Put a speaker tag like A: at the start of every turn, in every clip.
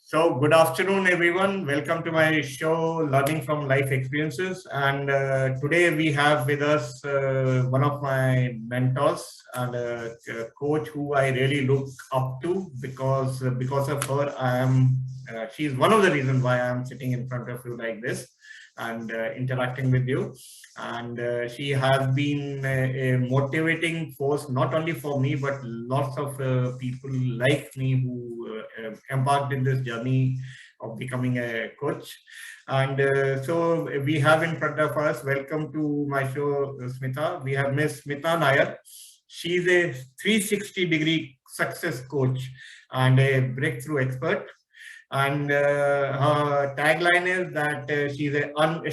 A: So, good afternoon, everyone. Welcome to my show, Learning from Life Experiences. And today we have with us one of my mentors and a coach who I really look up to because of her, I am. She's one of the reasons why I am sitting in front of you like this and interacting with you. And she has been a motivating force not only for me but lots of people like me who embarked in this journey of becoming a coach. And so we have in front of us, welcome to my show, Smita. We have Miss Smita Nair. She's a 360-degree success coach and a breakthrough expert. And her tagline is that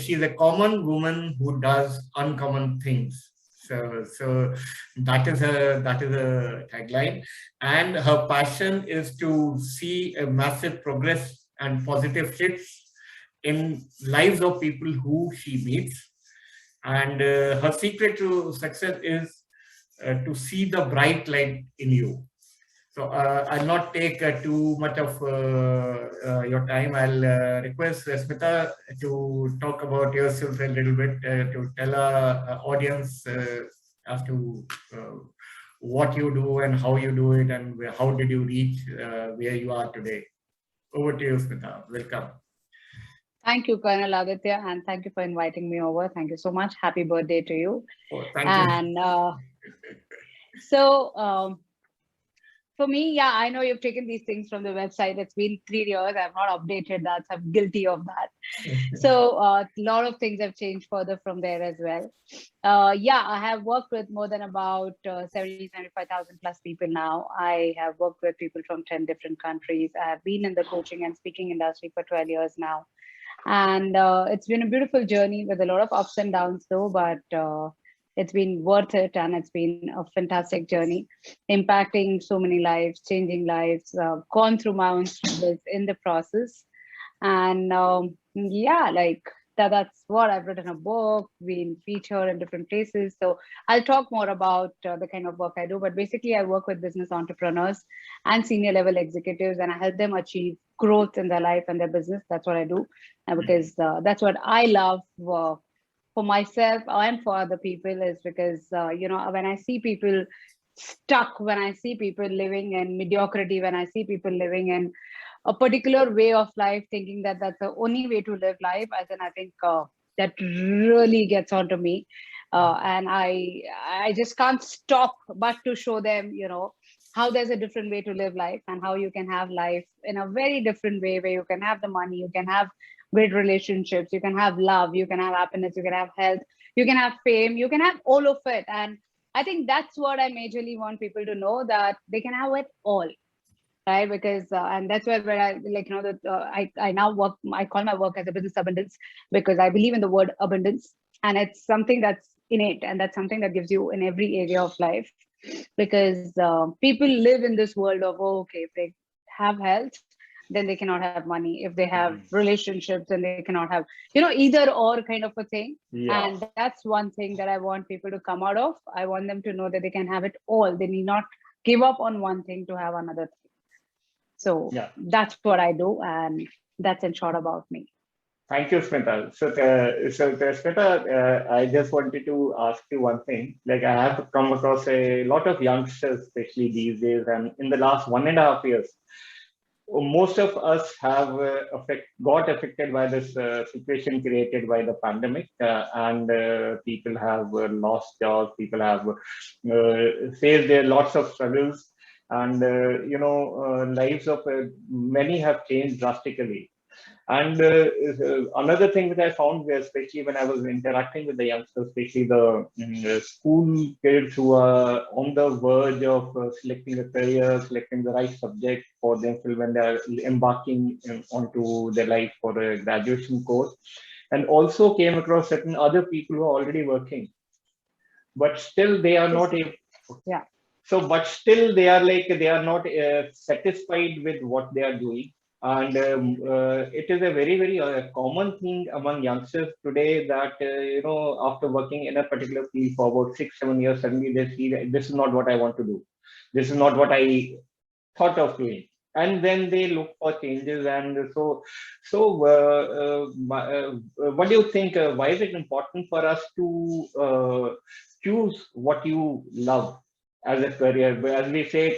A: she's a common woman who does uncommon things. So that is a tagline, and her passion is to see a massive progress and positive shifts in lives of people who she meets. And her secret to success is to see the bright light in you. So I'll not take too much of your time. I'll request Smita to talk about yourself a little bit, to tell our audience as to what you do and how you do it and how did you reach where you are today. Over to you, Smita. Welcome.
B: Thank you, Colonel Aditya, and thank you for inviting me over. Thank you so much. Happy birthday to you.
A: Oh, thank you.
B: And so, for me, yeah, I know you've taken these things from the website. It's been 3 years. I've not updated that. So I'm guilty of that. So a lot of things have changed further from there as well. Yeah, I have worked with more than about 75,000 plus people now. I have worked with people from 10 different countries. I have been in the coaching and speaking industry for 12 years now. And it's been a beautiful journey with a lot of ups and downs though, but it's been worth it, and it's been a fantastic journey, impacting so many lives, changing lives, gone through my own struggles in the process. And yeah, like that's what I've written a book, been featured in different places. So I'll talk more about the kind of work I do. But basically, I work with business entrepreneurs and senior level executives, and I help them achieve growth in their life and their business. That's what I do, and because that's what I love. For myself and for other people is because when I see people stuck, when I see people living in mediocrity, when I see people living in a particular way of life, thinking that that's the only way to live life, as in I think that really gets onto me, and I just can't stop but to show them, how there's a different way to live life and how you can have life in a very different way, where you can have the money, you can have great relationships, you can have love, you can have happiness, you can have health, you can have fame, you can have all of it. And I think that's what I majorly want people to know, that they can have it all, right? Because and that's where I like, that I now work, I call my work as a business abundance, because I believe in the word abundance, and it's something that's innate, and that's something that gives you in every area of life. Because people live in this world of, oh, okay, if they have health, then they cannot have money. If they have relationships, then they cannot have, either or kind of a thing.
A: Yeah.
B: And that's one thing that I want people to come out of. I want them to know that they can have it all. They need not give up on one thing to have another thing. So
A: Yeah.
B: that's what I do, and that's in short about me.
A: Thank you, Smita. Smita, I just wanted to ask you one thing. Like, I have come across a lot of youngsters, especially these days, and in the last 1.5 years, most of us have got affected by this situation created by the pandemic, and people have lost jobs, people have faced their lots of struggles, and lives of many have changed drastically. And another thing that I found, especially when I was interacting with the youngsters, especially the school kids who are on the verge of selecting a career, selecting the right subject for themselves when they are embarking onto their life for a graduation course, and also came across certain other people who are already working, but still they are not able.
B: Yeah.
A: So, but still they are like, they are not satisfied with what they are doing. And it is a very, very common thing among youngsters today that, after working in a particular field for about 6, 7 years, suddenly they see that this is not what I want to do. This is not what I thought of doing.
C: and then they look for changes. And what do you think? Why is it important for us to choose what you love as a career? As we say,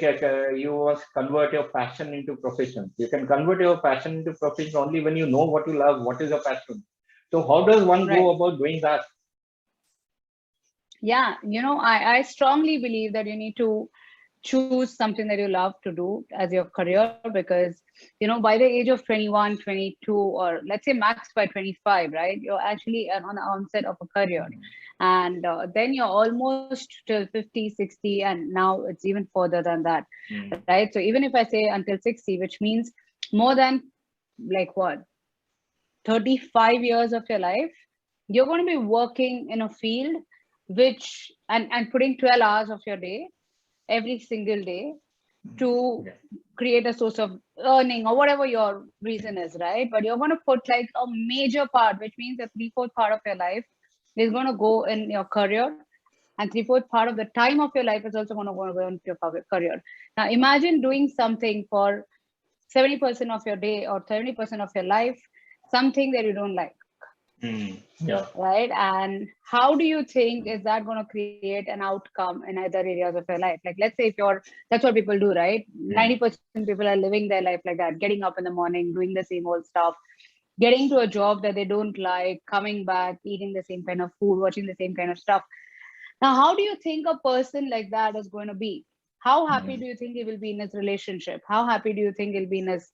C: you must convert your passion into profession. You can convert your passion into profession only when you know what you love, what is your passion. So how does one go
B: Right.
C: about doing that?
B: Yeah, I strongly believe that you need to choose something that you love to do as your career, because by the age of 21, 22, or let's say max by 25, right, you're actually on the onset of a career. And then you're almost till 50, 60, and now it's even further than that. Right, so even if I say until 60, which means more than, like, what, 35 years of your life, you're going to be working in a field which, and putting 12 hours of your day every single day to
C: Yeah.
B: create a source of earning or whatever your reason is, right? But you're going to put like a major part, which means a three-fourth part of your life is going to go in your career, and three-fourth part of the time of your life is also going to go into your career. Now imagine doing something for 70% of your day or 70% of your life, something that you don't like,
C: Yeah.
B: right? And how do you think is that going to create an outcome in other areas of your life? Like, let's say if you're, that's what people do, right? 90% people are living their life like that, getting up in the morning, doing the same old stuff, getting to a job that they don't like, coming back, eating the same kind of food, watching the same kind of stuff. Now, how do you think a person like that is going to be? How happy do you think he will be in his relationship? How happy do you think he'll be in his,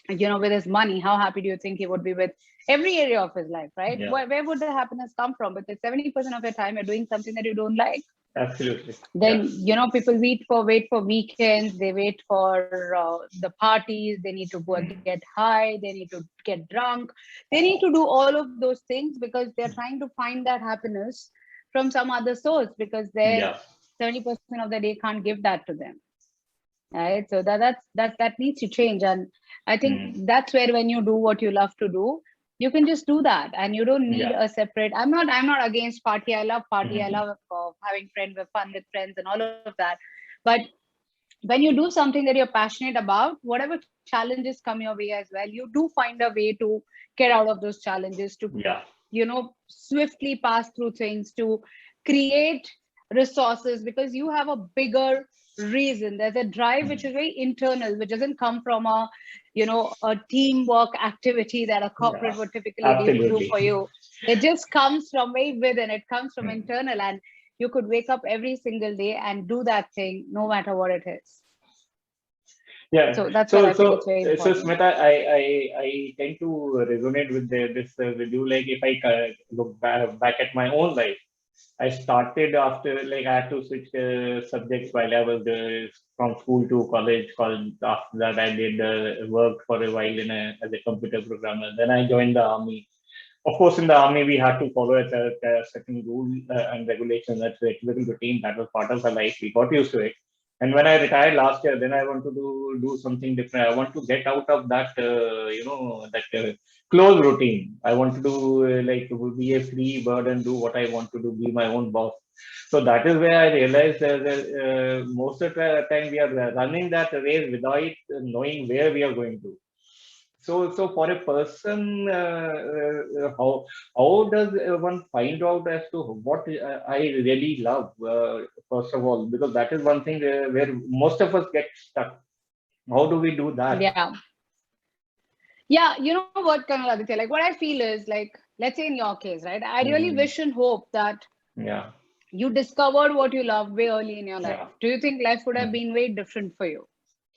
B: with his money? How happy do you think he would be with every area of his life, right?
C: Yeah.
B: Where would the happiness come from? Because 70% of your time you're doing something that you don't like.
C: Absolutely.
B: Then,
C: Yeah.
B: people wait for weekends, they wait for the parties, they need to go and get high, they need to get drunk, they need to do all of those things because they're trying to find that happiness from some other source, because their
C: Yeah.
B: 70% of the day can't give that to them, right? So that needs to change. And I think that's where, when you do what you love to do, you can just do that, and you don't need
C: Yeah.
B: a separate. I'm not against party. I love party. I love having friends, with fun with friends and all of that. But when you do something that you're passionate about, whatever challenges come your way as well, you do find a way to get out of those challenges, to
C: Yeah.
B: swiftly pass through things, to create resources, because you have a bigger reason. There's a drive which is very internal, which doesn't come from a teamwork activity that a corporate
C: Yeah.
B: would typically do
C: Absolutely.
B: for you. It just comes from very within. It comes from internal, and you could wake up every single day and do that thing no matter what it is.
C: Yeah.
B: So that's what
C: So
B: I feel
C: so
B: it's very
C: so
B: important.
C: Smita, I tend to resonate with this with you. Like if I look back at my own life, I started after, like, I had to switch subjects while I was from school to college. College, after that, I did work for a while as a computer programmer. Then I joined the army. Of course, in the army, we had to follow a certain rule and regulation. That's a typical routine. That was part of our life. We got used to it. And when I retired last year, then I want to do something different. I want to get out of that, that close routine. I want to do like be a free bird and do what I want to do, be my own boss. So that is where I realized that most of the time we are running that race without knowing where we are going to. So for a person, how does one find out as to what I really love? First of all, because that is one thing where most of us get stuck. How do we do that?
B: Yeah, you know what, Colonel Aditya, like, what I feel is, like, let's say in your case, right, I really
C: Mm,
B: wish and hope that
C: yeah,
B: you discovered what you love way early in your life.
C: yeah,
B: Do you think life would have
C: mm.
B: been very different for you?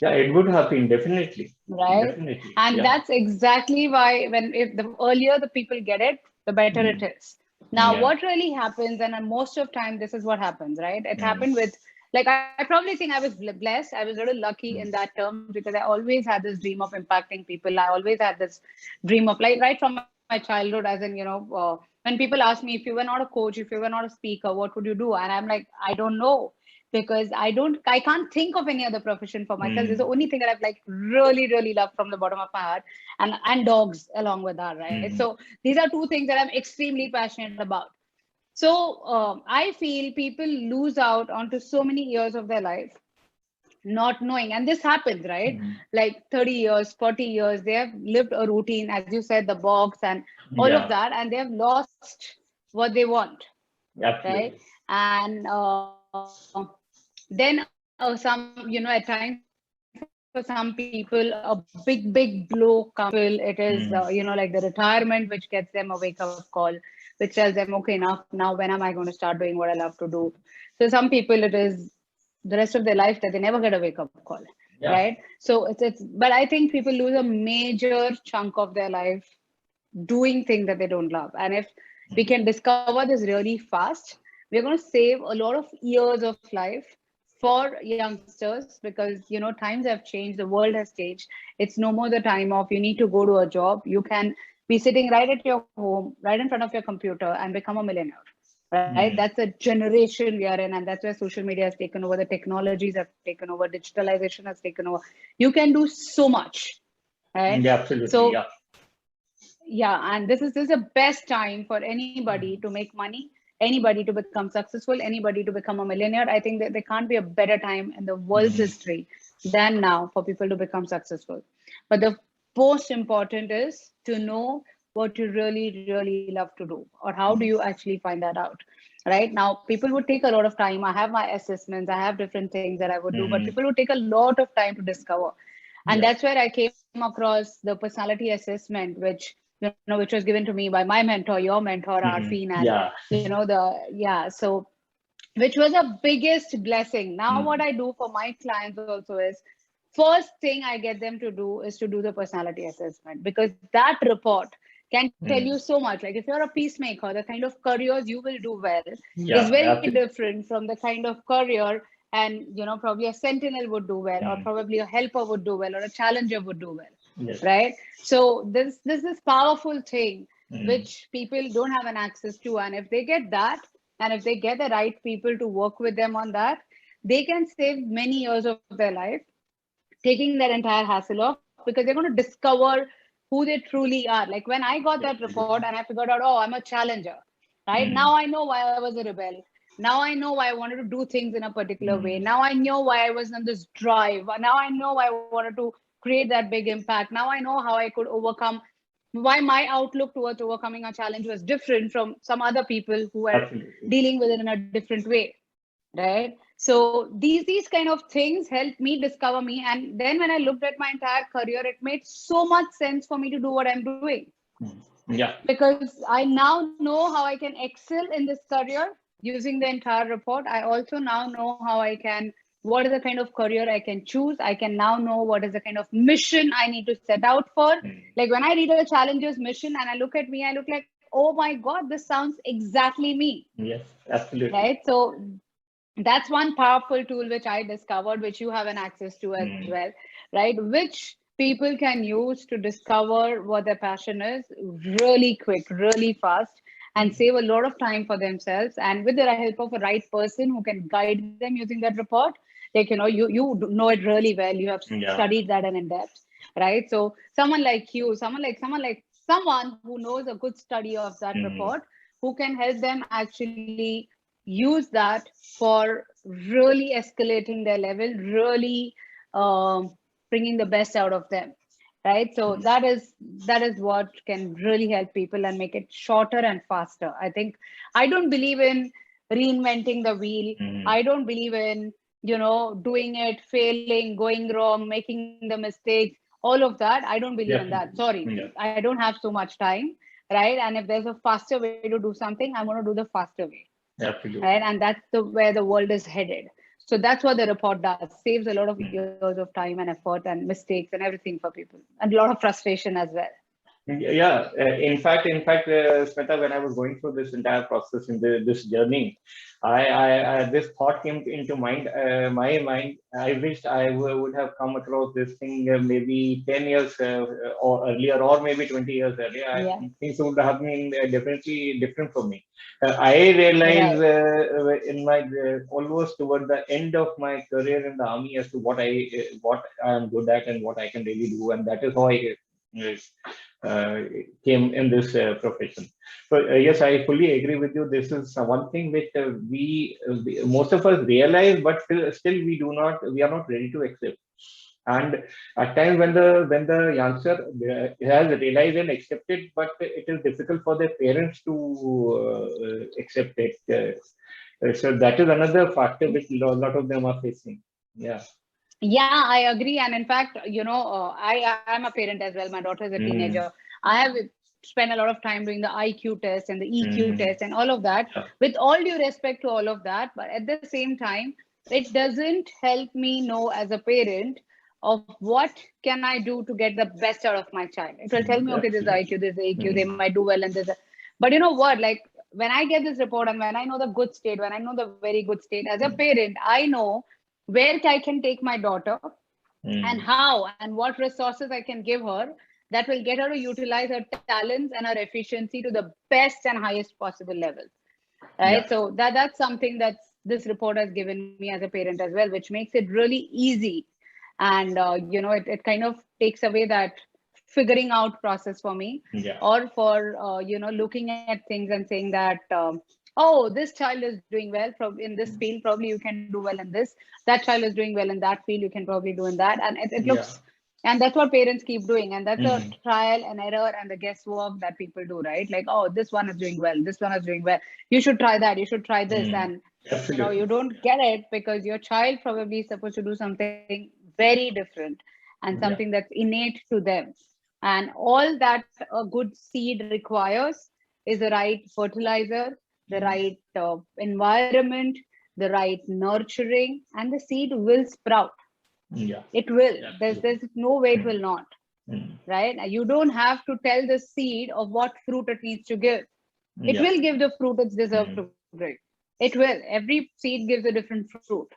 C: Yeah. It would have been definitely,
B: Right?
C: definitely.
B: And
C: Yeah,
B: that's exactly why, when if the earlier the people get it, the better it
C: mm,
B: is. Now,
C: yeah,
B: what really happens, and most of time this is what happens, right? It
C: mm,
B: happened with, like, I probably think I was blessed. I was a little lucky in
C: mm,
B: that terms, because I always had this dream of impacting people. I always had this dream of, like, right from my childhood, as in, when people ask me, if you were not a coach, if you were not a speaker, what would you do? And I'm like, I don't know, because I can't think of any other profession for myself. This is the
C: mm,
B: only thing that I've, like, really, really loved from the bottom of my heart, and dogs along with that, right?
C: mm,
B: So these are two things that I'm extremely passionate about. So I feel people lose out onto so many years of their life not knowing. And this happens, right? Like 30 years, 40 years, they have lived a routine, as you said, the box and all of that, and they have lost what they want, right?
C: Absolutely.
B: And then some, at times for some people, a big blow comes. It is, like the retirement, which gets them a wake up call, which tells them, okay, now when am I going to start doing what I love to do? So some people, it is the rest of their life that they never get a wake up call, right? So but I think people lose a major chunk of their life doing things that they don't love. And if we can discover this really fast, we're going to save a lot of years of life for youngsters, because times have changed, the world has changed. It's no more the time of you need to go to a job. You can be sitting right at your home, right in front of your computer, and become a millionaire, right? That's a generation we are in, and that's where social media has taken over, the technologies have taken over, digitalization has taken over. You can do so much, right?
C: Absolutely.
B: So and this is the best time for anybody to make money, anybody to become successful, anybody to become a millionaire. I think that there can't be a better time in the world's history than now for people to become successful. But the most important is to know what you really, really love to do, or how do you actually find that out. Right now, people would take a lot of time. I have my assessments, I have different things that I would do, but people would take a lot of time to discover. And that's where I came across the personality assessment, which was given to me by my mentor, your mentor, Arfeen, and so which was a biggest blessing. Now, what I do for my clients also is, first thing I get them to do is to do the personality assessment, because that report can tell you so much. Like if you're a peacemaker, the kind of careers you will do well is very different from the kind of career, and probably a sentinel would do well, or probably a helper would do well, or a challenger would do well, right? So this is powerful thing which people don't have an access to, and if they get that, and if they get the right people to work with them on that, they can save many years of their life, taking that entire hassle off, because they're going to discover who they truly are. Like when I got that report and I figured out, oh, I'm a challenger, right? Now I know why I was a rebel. Now I know why I wanted to do things in a particular way. Now I know why I was on this drive. Now I know why I wanted to create that big impact. Now I know how I could overcome, why my outlook towards overcoming a challenge was different from some other people who were dealing with it in a different way, right? So these kind of things helped me discover me. And then when I looked at my entire career, it made so much sense for me to do what I'm doing. Because I now know how I can excel in this career using the entire report. I also now know how I can, what is the kind of career I can choose. I can now know what is the kind of mission I need to set out for. Like when I read a challenger's mission and I look at me, I look like, oh my God, this sounds exactly me.
C: Yes, absolutely.
B: Right. So that's one powerful tool which I discovered, which you have an access to as well, right? Which people can use to discover what their passion is really quick, really fast, and save a lot of time for themselves. And with the help of a right person who can guide them using that report, like, you know it really well. You have studied that and in depth, right? So someone like you, someone who knows a good study of that report, who can help them actually use that for really escalating their level, really bringing the best out of them, right? So that is what can really help people and make it shorter and faster. I think I don't believe in reinventing the wheel. I don't believe in doing it, failing, going wrong, making the mistakes, all of that. I don't believe in that. Sorry, I don't have so much time, right? And if there's a faster way to do something, I'm going to do the faster way. Right, and that's where the world is headed. So that's what the report does. Saves a lot of years of time and effort and mistakes and everything for people, and a lot of frustration as well.
C: In fact, Smitaa, when I was going through this entire process in this journey, I this thought came into my mind. I wished I would have come across this thing maybe 10 years or earlier, or maybe 20 years earlier. Things would have been definitely different for me. I realized in my almost toward the end of my career in the army as to what I am good at and what I can really do, and that is how I came in this profession. So yes, I fully agree with you. This is one thing which most of us realize, but still we are not ready to accept. And at times when the youngster has realized and accepted, but it is difficult for their parents to accept it. So that is another factor which a lot of them are facing. Yeah.
B: Yeah, I agree. And in fact, I'm a parent as well. My daughter is a teenager. I have spent a lot of time doing the IQ test and the EQ test and all of that, with all due respect to all of that. But at the same time, it doesn't help me know as a parent of what can I do to get the best out of my child. It will tell me, okay, this is the IQ, this is the EQ, they might do well in this. But you know what? Like when I get this report and when I know the good state, when I know the very good state, as a parent, I know where I can take my daughter and how and what resources I can give her that will get her to utilize her talents and her efficiency to the best and highest possible level. Right.
C: Yeah.
B: So that's something that this report has given me as a parent as well, which makes it really easy. And, it kind of takes away that figuring out process for me, or for, looking at things and saying that, oh, this child is doing well in this field, probably you can do well in this. That child is doing well in that field, you can probably do in that. And it looks, and that's what parents keep doing. And that's a trial and error and the guesswork that people do, right? Like, oh, this one is doing well, this one is doing well. You should try that, you should try this. And, you don't get it because your child probably is supposed to do something very different and something that's innate to them. And all that a good seed requires is the right fertilizer, the right environment, the right nurturing, and the seed will sprout. It will. There's no way it will not. Right? You don't have to tell the seed of what fruit it needs to give. It will give the fruit it's deserved to bring. It will. Every seed gives a different fruit.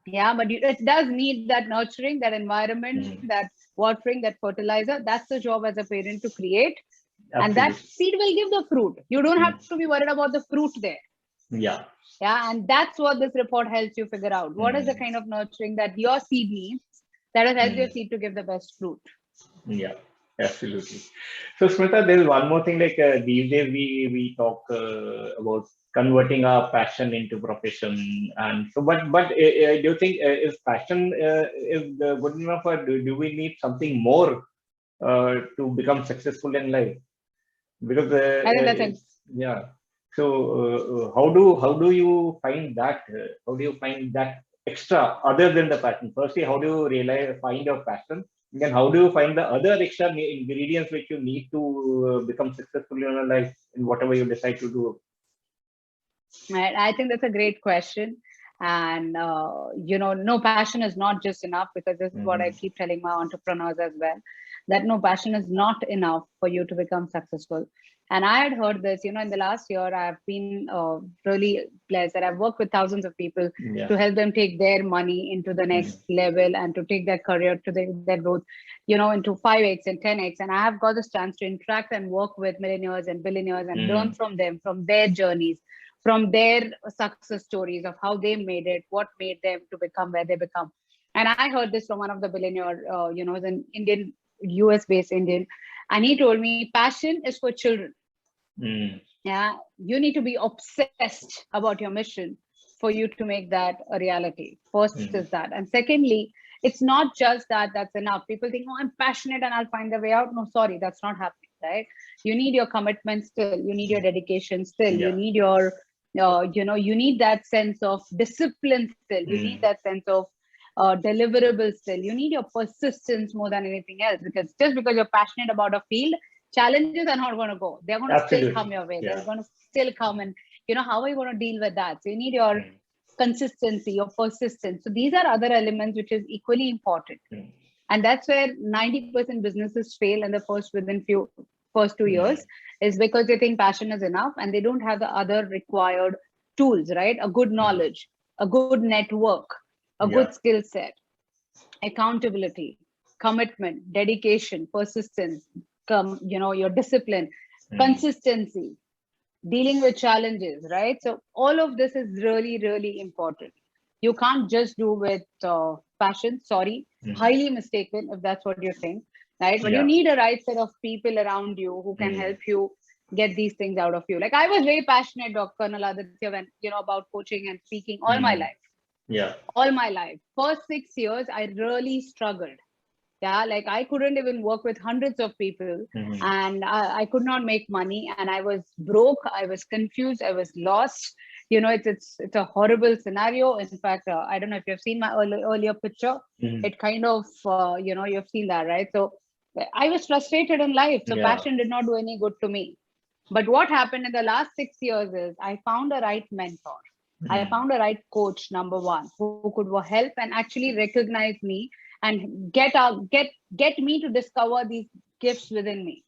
B: Yeah, but it does need that nurturing, that environment, that watering, that fertilizer. That's the job as a parent to create. And that seed will give the fruit. You don't have to be worried about the fruit there. Yeah, and that's what this report helps you figure out. What is the kind of nurturing that your seed needs that will help your seed to give the best fruit?
C: Yeah, absolutely. So Smita, there is one more thing, like these days we talk about converting our passion into profession, and so but do you think is passion is good enough, or do we need something more to become successful in life? Because
B: I think that's
C: yeah. So how do you find that? How do you find that extra other than the passion? Firstly, how do you find your passion? Then how do you find the other extra ingredients which you need to become successful in your life in whatever you decide to do?
B: Right. I think that's a great question. And, no, passion is not just enough, because this is what I keep telling my entrepreneurs as well, that no, passion is not enough for you to become successful. And I had heard this, in the last year, I've been really blessed that I've worked with thousands of people to help them take their money into the next level and to take their career to their growth, into 5x and 10x. And I have got this chance to interact and work with millionaires and billionaires and learn from them, from their journeys, from their success stories of how they made it, what made them to become where they become. And I heard this from one of the billionaire, an Indian, US-based Indian, and he told me passion is for children. Yeah, you need to be obsessed about your mission for you to make that a reality. First is that, and secondly, it's not just that's enough. People think, oh, I'm passionate and I'll find the way out. No, sorry, that's not happening, right? You need your commitment still. You need your dedication still. You need your you need that sense of discipline still. You need that sense of deliverable still. You need your persistence more than anything else, because just because you're passionate about a field, challenges are not going to go. They're going to still come your way. They're going to still come, and how are you going to deal with that? So you need your consistency, your persistence. So these are other elements which is equally important. And that's where 90% businesses fail in the first 2 years, is because they think passion is enough and they don't have the other required tools, right? A good knowledge, a good network, a good skill set, accountability, commitment, dedication, persistence, your discipline, consistency, dealing with challenges, right? So all of this is really, really important. You can't just do with passion. Sorry, highly mistaken if that's what you think. right? But you need a right set of people around you who can help you get these things out of you. Like I was very passionate, Dr. Colonel Aditya, when, about coaching and speaking all my life.
C: Yeah.
B: All my life. First 6 years, I really struggled. Yeah, like I couldn't even work with hundreds of people, and I could not make money, and I was broke, I was confused, I was lost. It's a horrible scenario. In fact, I don't know if you've seen my earlier picture. It kind of, you've seen that, right? So I was frustrated in life. So passion did not do any good to me. But what happened in the last 6 years is I found a right mentor. I found a right coach, number one, who could help and actually recognize me and get me to discover these gifts within me.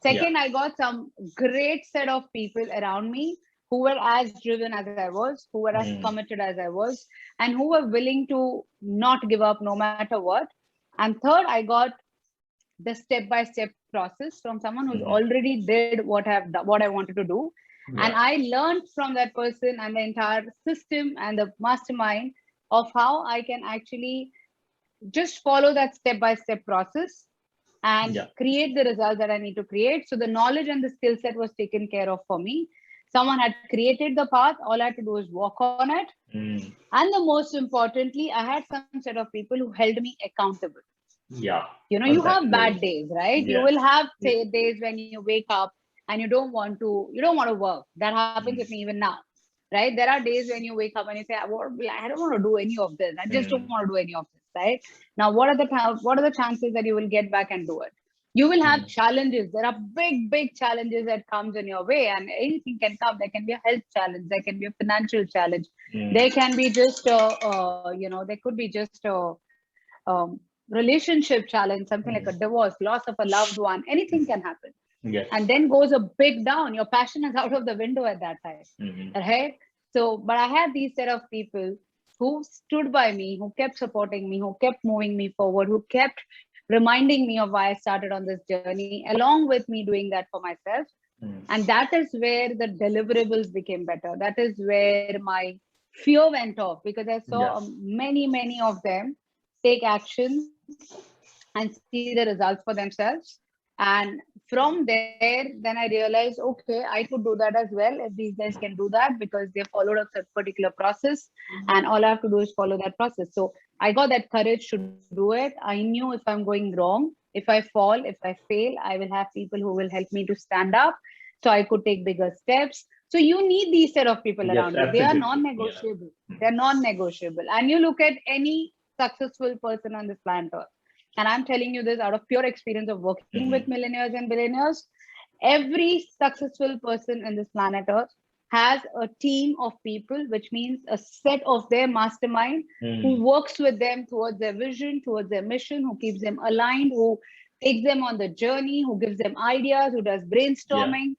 B: Second, I got some great set of people around me who were as driven as I was, who were as committed as I was, and who were willing to not give up no matter what. And third, I got the step-by-step process from someone who's already did what I wanted to do. And I learned from that person and the entire system and the mastermind of how I can actually just follow that step-by-step process and create the results that I need to create. So the knowledge and the skill set was taken care of for me. Someone had created the path. All I had to do is walk on it. And the most importantly, I had some set of people who held me accountable.
C: Yeah.
B: You have bad days, right? You will have days when you wake up and you don't want to work. That happens with me even now, right? There are days when you wake up and you say, I don't want to do any of this. I just don't want to do any of this, right? Now, what are the chances that you will get back and do it? You will have challenges. There are big challenges that comes in your way, and anything can come. There can be a health challenge. There can be a financial challenge. There can be just, there could be just a relationship challenge, something like a divorce, loss of a loved one. Anything can happen. And then goes a big down. Your passion is out of the window at that time. Right? So, but I had these set of people who stood by me, who kept supporting me, who kept moving me forward, who kept reminding me of why I started on this journey, along with me doing that for myself. And that is where the deliverables became better. That is where my fear went off, because I saw many of them take action and see the results for themselves. And from there, then I realized, okay, I could do that as well if these guys can do that, because they followed a particular process, and all I have to do is follow that process. So I got that courage to do it. I knew if I'm going wrong, if I fall, if I fail, I will have people who will help me to stand up, so I could take bigger steps. So you need these set of people around you. They are non-negotiable. They're non-negotiable. And you look at any successful person on this planet Earth, and I'm telling you this out of pure experience of working with millionaires and billionaires, every successful person in this planet Earth has a team of people, which means a set of their mastermind who works with them towards their vision, towards their mission, who keeps them aligned, who takes them on the journey, who gives them ideas, who does brainstorming,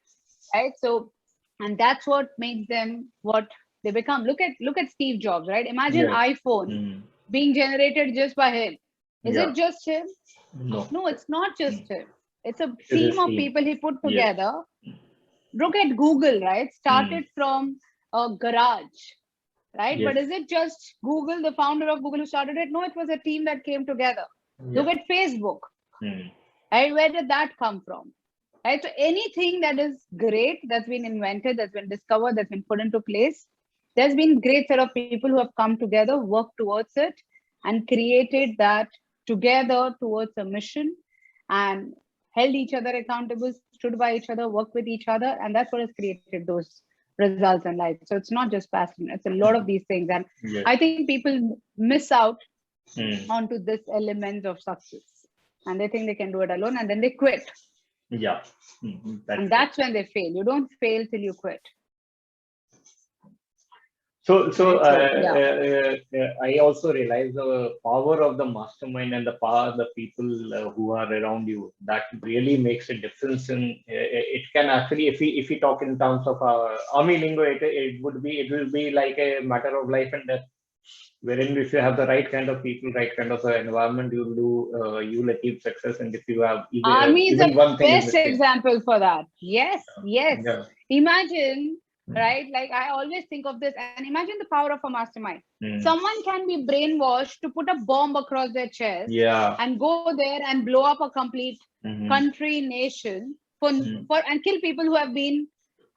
B: right? So, and that's what makes them what they become. Look at Steve Jobs, right? Imagine iPhone being generated just by him. Is it just him? No, it's not just him. It's a team of people he put together. Look at Google, right? Started from a garage, right? But is it just Google, the founder of Google, who started it? No, it was a team that came together. Look at Facebook, right? Where did that come from? Right? So anything that is great, that's been invented, that's been discovered, that's been put into place, there's been great set of people who have come together, worked towards it, and created that together towards a mission, and held each other accountable, stood by each other, worked with each other, and that's what has created those results in life. So it's not just passion, it's a lot of these things. And I think people miss out onto this element of success, and they think they can do it alone, and then they quit. And that's when they fail. You don't fail till you quit.
C: So I also realize the power of the mastermind and the power of the people who are around you. That really makes a difference. In it can actually, if we talk in terms of army lingo, it will be like a matter of life and death. Wherein if you have the right kind of people, right kind of environment, you'll achieve success. And if you have
B: army is the best example for that. Yes. Imagine right? Like I always think of this, and imagine the power of a mastermind.
C: Mm.
B: Someone can be brainwashed to put a bomb across their chest
C: Yeah.
B: and go there and blow up a complete
C: Mhm.
B: country, nation for and kill people who have been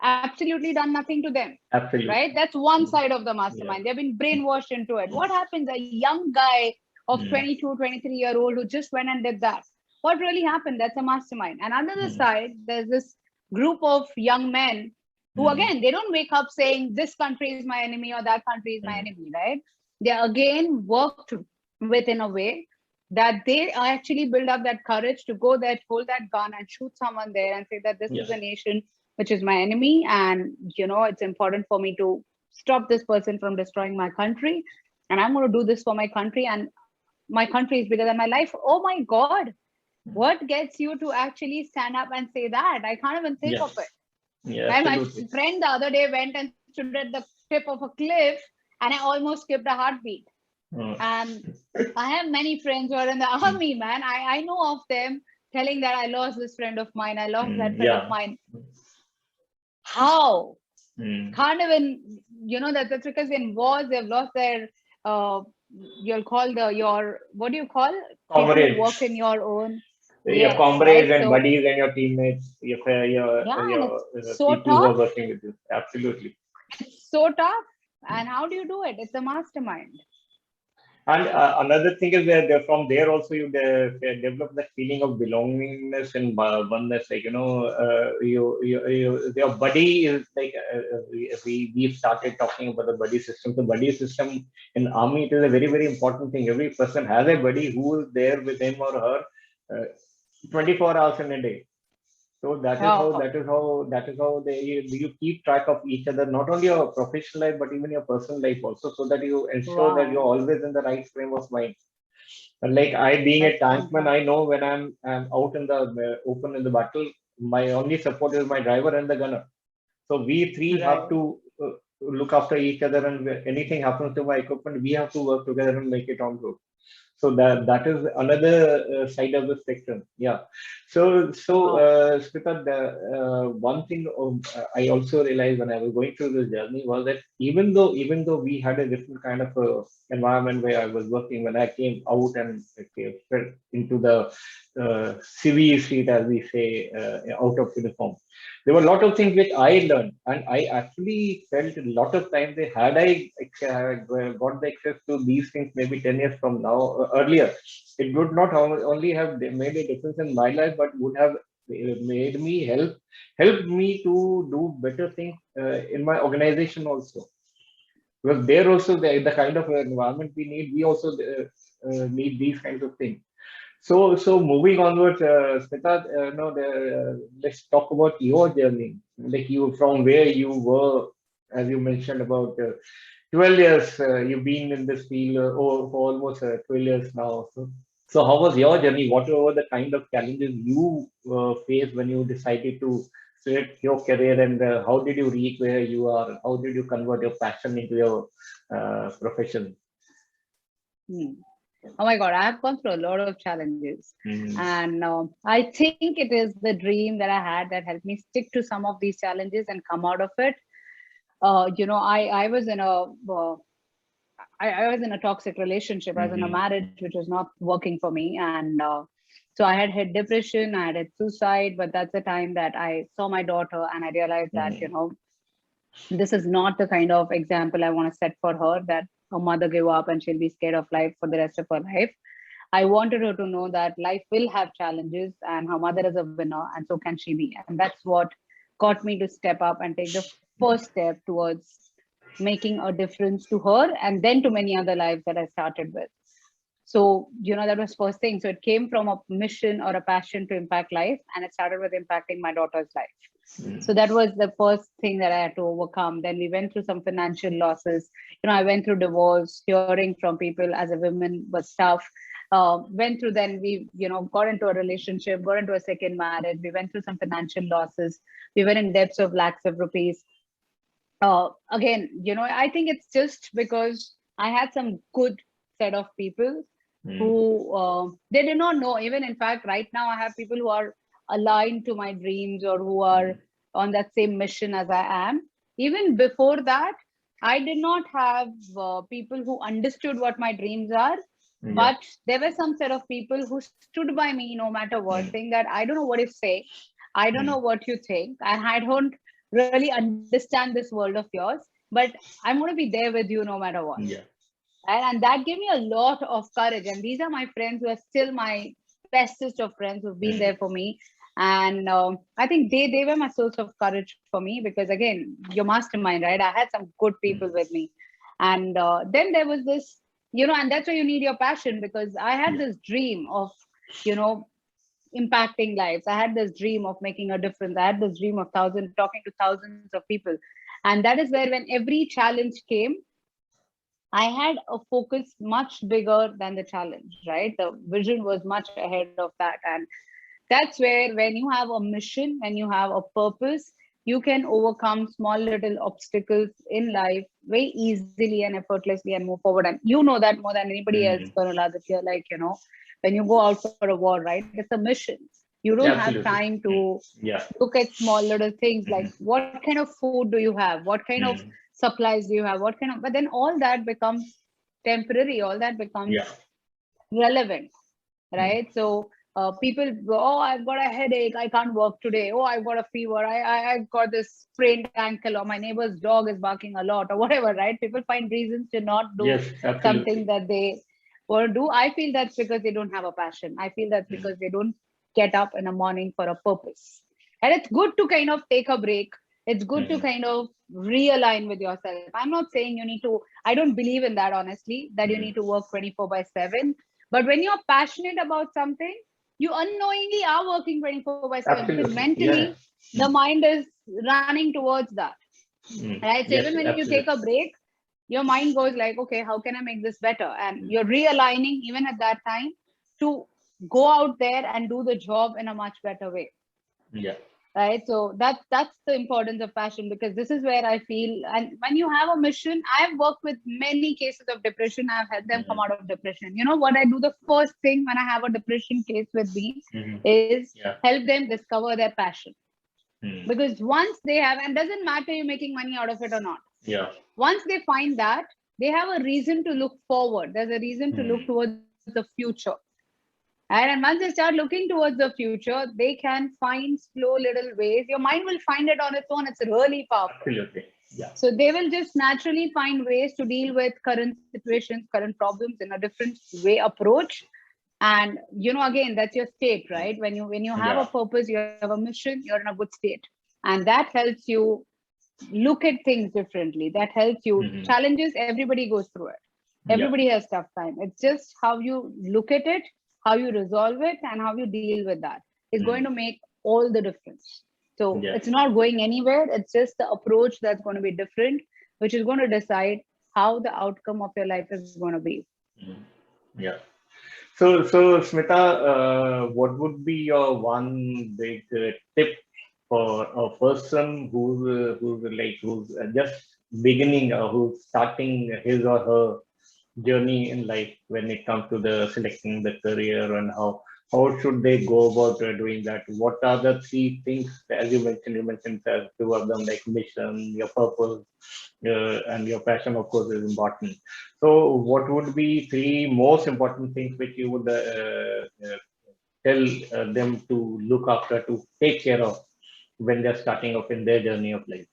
B: absolutely done nothing to them.
C: Absolutely.
B: Right? That's one side of the mastermind. They've been brainwashed into it. What happens? A young guy of 22, 23-year-old who just went and did that. What really happened? That's a mastermind. And on the other side, there's this group of young men who, again, they don't wake up saying this country is my enemy or that country is my enemy, right? They again worked within a way that they actually build up that courage to go there, hold that gun and shoot someone there and say that this is a nation which is my enemy, and it's important for me to stop this person from destroying my country, and I'm going to do this for my country, and my country is bigger than my life. Oh my God, what gets you to actually stand up and say that? I can't even think of it.
C: Yeah,
B: My
C: absolutely.
B: friend the other day went and stood at the tip of a cliff, and I almost skipped a heartbeat. And I have many friends who are in the army, man. I know of them telling that I lost this friend of mine, I lost that friend of mine. How? Can't even, that's because in wars they've lost their you'll call your what do you call people who work in your own
C: your comrades and buddies and your teammates, your
B: so
C: people who are working with you. Absolutely.
B: It's so tough. And how do you do it? It's a mastermind.
C: And another thing is that from there also you develop that feeling of belongingness and oneness. Like your buddy is like we started talking about the buddy system. The buddy system in army, it is a very, very important thing. Every person has a buddy who is there with him or her 24 hours in a day. So that is how you keep track of each other, not only your professional life, but even your personal life also, so that you ensure that you're always in the right frame of mind. And like I being a tankman, I know when I'm out in the open in the battle, my only support is my driver and the gunner. So we three have to look after each other, and if anything happens to my equipment, we have to work together and make it on road. So that is another side of the spectrum. Yeah. So Smitaa, one thing I also realized when I was going through this journey was that even though we had a different kind of environment where I was working, when I came out and fell into the civil street, as we say, out of uniform, there were a lot of things which I learned, and I actually felt a lot of times that had I got the access to these things maybe 10 years from now, earlier, it would not only have made a difference in my life, but would have made me helped me to do better things in my organization also. Because there also the kind of environment we need, we also need these kinds of things. So moving onwards, Smitaa, let's talk about your journey. Like you, from where you were, as you mentioned about 12 years, you've been in this field for almost 12 years now. So how was your journey? What were the kind of challenges you faced when you decided to set your career, and how did you reach where you are? How did you convert your passion into your profession?
B: Oh my God, I have gone through a lot of challenges. And I think it is the dream that I had that helped me stick to some of these challenges and come out of it. I was in a toxic relationship. I was in a marriage which was not working for me. And so I had had depression, I had suicide, but that's the time that I saw my daughter and I realized that, this is not the kind of example I want to set for her, that her mother gave up and she'll be scared of life for the rest of her life. I wanted her to know that life will have challenges and her mother is a winner and so can she be. And that's what got me to step up and take the first step towards making a difference to her and then to many other lives that I started with. So, that was first thing. So it came from a mission or a passion to impact life, and it started with impacting my daughter's life. So that was the first thing that I had to overcome. Then we went through some financial losses. I went through divorce. Hearing from people as a woman was tough. Went through, then we, got into a relationship, got into a second marriage. We went through some financial losses. We were in debts of lakhs of rupees. Again, I think it's just because I had some good set of people who they did not know. Even in fact, right now I have people who are aligned to my dreams or who are on that same mission as I am. even before that, I did not have people who understood what my dreams are. But there were some set of people who stood by me no matter what, saying that I don't know what you say, I don't know what you think, and I don't really understand this world of yours, but I'm going to be there with you no matter what. And that gave me a lot of courage. And these are my friends who are still my bestest of friends who've been there for me. And I think they were my source of courage for me, because again, your mastermind, right? I had some good people with me. And then there was this, and that's why you need your passion, because I had this dream of, you know, impacting lives. I had this dream of making a difference. I had this dream of talking to thousands of people. And that is where, when every challenge came, I had a focus much bigger than the challenge, right? The vision was much ahead of that. And that's where, when you have a mission, when you have a purpose, you can overcome small little obstacles in life very easily and effortlessly and move forward. And you know that more than anybody else, Karula, that you're like, when you go out for a war, right? It's a mission. You don't have time to look at small little things like what kind of food do you have? What kind of supplies do you have? What kind of, but then all that becomes temporary, all that becomes relevant, right? So people go, oh, I've got a headache, I can't work today. Oh, I've got a fever, I've got this sprained ankle, or my neighbor's dog is barking a lot, or whatever, right? People find reasons to not do something that they want to do. I feel that's because they don't have a passion. I feel that's because they don't get up in the morning for a purpose. And it's good to kind of take a break. It's good to kind of realign with yourself. I'm not saying you need to, I don't believe in that, honestly, that you need to work 24/7. But when you're passionate about something, you unknowingly are working 24/7, because mentally the mind is running towards that. Right. So even when you take a break, your mind goes like, okay, how can I make this better? And you're realigning even at that time to go out there and do the job in a much better way. Right. So that's the importance of passion, because this is where I feel, and when you have a mission, I've worked with many cases of depression. I've helped them come out of depression. You know what I do? The first thing when I have a depression case with me is help them discover their passion. Because once they have, and doesn't matter you're making money out of it or not. Once they find that, they have a reason to look forward. There's a reason to look towards the future. And once they start looking towards the future, they can find slow little ways. Your mind will find it on its own. It's really powerful.
C: Absolutely.
B: So they will just naturally find ways to deal with current situations, current problems in a different way approach. And again, that's your state, right? When you have a purpose, you have a mission, you're in a good state. And that helps you look at things differently. That helps you. Challenges, everybody goes through it. Everybody has tough time. It's just how you look at it, how you resolve it, and how you deal with that is going to make all the difference. So it's not going anywhere. It's just the approach that's going to be different, which is going to decide how the outcome of your life is going to be.
C: So Smita, what would be your one big tip for a person who's just beginning, or who's starting his or her journey in life when it comes to the selecting the career, and how should they go about doing that? What are the three things, as you mentioned two of them, like mission, your purpose, and your passion, of course, is important. So what would be three most important things which you would tell them to look after, to take care of when they're starting off in their journey of life?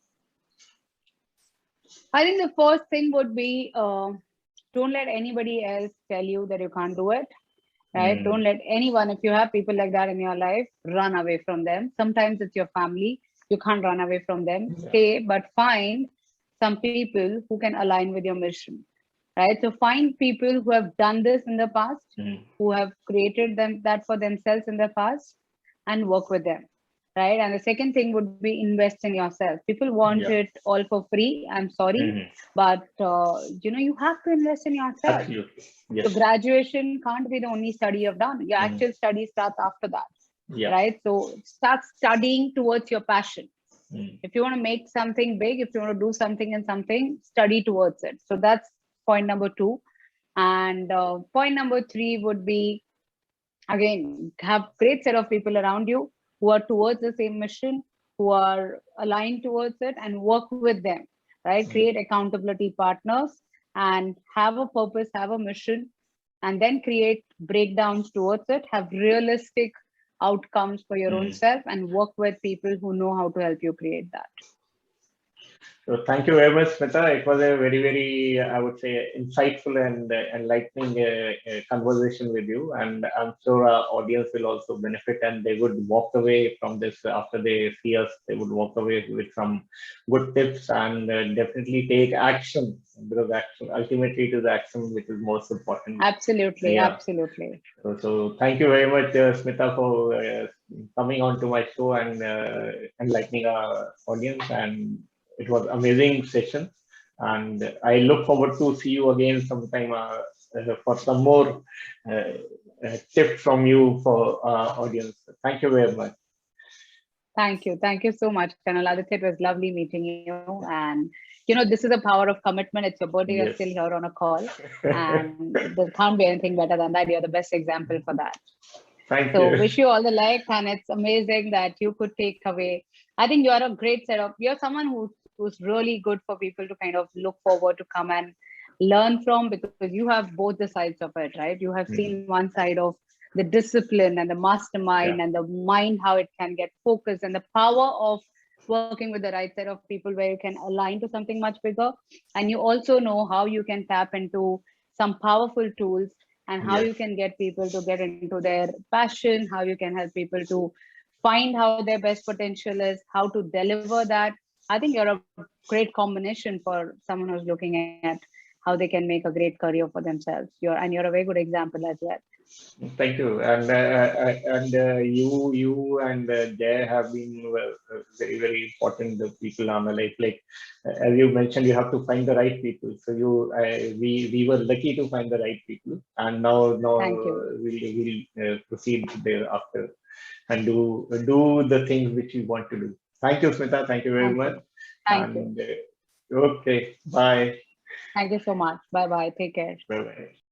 B: I think the first thing would be, don't let anybody else tell you that you can't do it, right? Don't let anyone, if you have people like that in your life, run away from them. Sometimes it's your family. You can't run away from them. Stay, but find some people who can align with your mission, right? So find people who have done this in the past, who have created that for themselves in the past, and work with them. Right. And the second thing would be invest in yourself. People want it all for free. I'm sorry, but you have to invest in yourself.
C: Absolutely.
B: So graduation can't be the only study you've done. Your actual study starts after that. Right. So start studying towards your passion. If you want to make something big, if you want to do something in something, study towards it. So that's point number 2. And point number 3 would be, again, have great set of people around you who are towards the same mission, who are aligned towards it and work with them, right? Create accountability partners and have a purpose, have a mission, and then create breakdowns towards it, have realistic outcomes for your own self, and work with people who know how to help you create that.
C: So thank you very much, Smitaa. It was a very, very, I would say, insightful and enlightening conversation with you. And I'm sure our audience will also benefit, and they would walk away from this after they see us. They would walk away with some good tips and definitely take action, because action, ultimately it is action which is most important.
B: Absolutely,
C: Yeah.
B: absolutely.
C: So thank you very much, Smitaa, for coming on to my show and enlightening our audience. And it was amazing session, and I look forward to see you again sometime for some more tips from you for our audience. Thank you very much.
B: Thank you so much, Colonel Aditya. It was lovely meeting you, and this is the power of commitment. It's your birthday, you're still here on a call, and there can't be anything better than that. You're the best example for that.
C: Thank
B: so
C: you.
B: Wish you all the luck, and it's amazing that you could take away. I think you are a great setup. You're someone who's really good for people to kind of look forward to come and learn from, because you have both the sides of it, right? You have seen one side of the discipline and the mastermind and the mind, how it can get focused, and the power of working with the right set of people where you can align to something much bigger. And you also know how you can tap into some powerful tools, and how you can get people to get into their passion, how you can help people to find how their best potential is, how to deliver that. I think you're a great combination for someone who's looking at how they can make a great career for themselves. You're a very good example as well.
C: Thank you, and you and Jay have been very, very important people on my life. Like as you mentioned, you have to find the right people. So we were lucky to find the right people, and now we'll proceed thereafter and do the things which you want to do. Thank you, Smitaa. Thank you very much.
B: Thank you.
C: Okay, bye.
B: Thank you so much. Bye bye. Take care.
C: Bye bye.